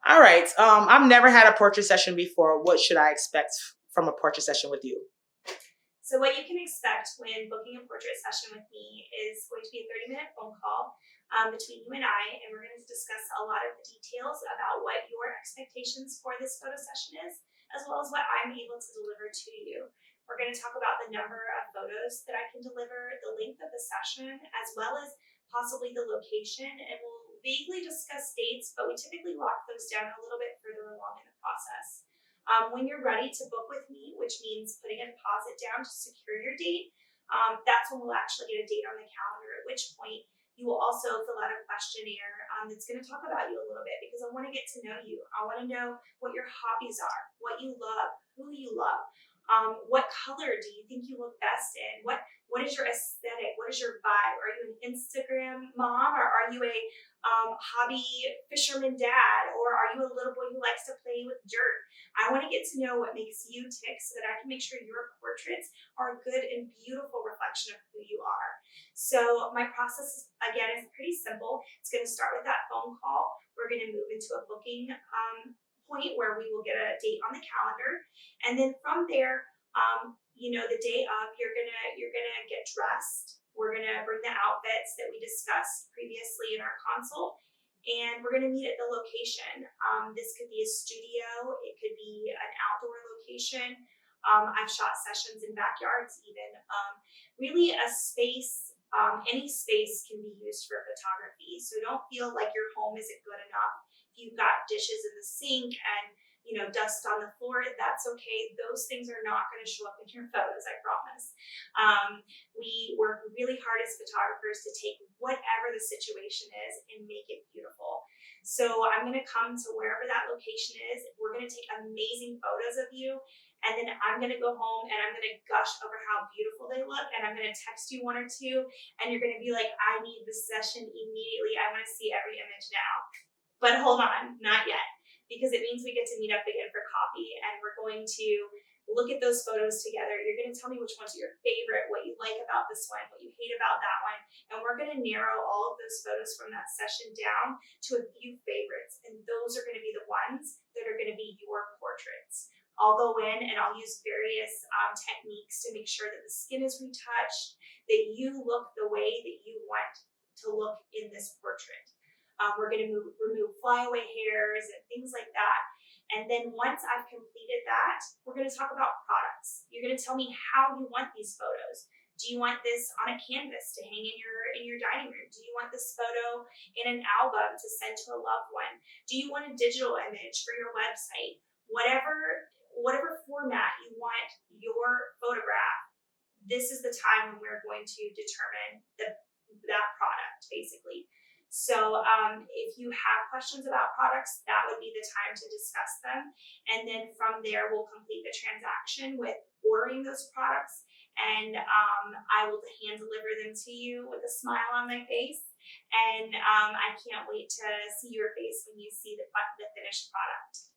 All right. I've never had a portrait session before. What should I expect from a portrait session with you? So what you can expect when booking a portrait session with me is going to be a 30-minute phone call between you and we're going to discuss a lot of the details about what your expectations for this photo session is, as well as what I'm able to deliver to you. We're going to talk about the number of photos that I can deliver, the length of the session, as well as possibly the location, and we'll vaguely discuss dates, but we typically lock those down a little bit further along in the process. When you're ready to book with me, which means putting a deposit down to secure your date, that's when we'll actually get a date on the calendar, at which point you will also fill out a questionnaire that's going to talk about you a little bit, because I want to get to know you. I want to know what your hobbies are, what you love, who you love, what color do you think you look best in, what is your aesthetic, what is your vibe? Are you an Instagram mom, or are you a hobby fisherman dad, or are you a little boy who likes to play with dirt? I want to get to know what makes you tick so that I can make sure your portraits are a good and beautiful reflection of who you are. So my process, again, is pretty simple. It's going to start with that phone call. We're going to move into a booking point where we will get a date on the calendar. And then from there, the day of, you're gonna get dressed. We're gonna bring the outfits that we discussed previously in our consult, and we're gonna meet at the location. This could be a studio, it could be an outdoor location. I've shot sessions in backyards even. Really a space, any space can be used for photography. So don't feel like your home isn't good enough. If you've got dishes in the sink and dust on the floor, that's okay. Those things are not going to show up in your photos, I promise. We work really hard as photographers to take whatever the situation is and make it beautiful. So I'm going to come to wherever that location is. We're going to take amazing photos of you, and then I'm going to go home and I'm going to gush over how beautiful they look, and I'm going to text you one or two, and you're going to be like, I need this session immediately. I want to see every image now. But hold on, not yet, because it means we get to meet up again for coffee, and we're going to look at those photos together. You're going to tell me which ones are your favorite, what you like about this one, what you hate about that one, and we're going to narrow all of those photos from that session down to a few favorites, and those are going to be the ones that are going to be your portraits. I'll go in and I'll use various techniques to make sure that the skin is retouched, that you look the way that you want to look in this portrait. We're going to remove flyaway hairs and things like that. And then once I've completed that, we're going to talk about products. You're going to tell me how you want these photos. Do you want this on a canvas to hang in your dining room? Do you want this photo in an album to send to a loved one? Do you want a digital image for your website? Whatever format you want your photograph, this is the time when we're going to determine that product, basically. So if you have questions about products, that would be the time to discuss them. And then from there, we'll complete the transaction with ordering those products, and I will hand deliver them to you with a smile on my face. And I can't wait to see your face when you see the finished product.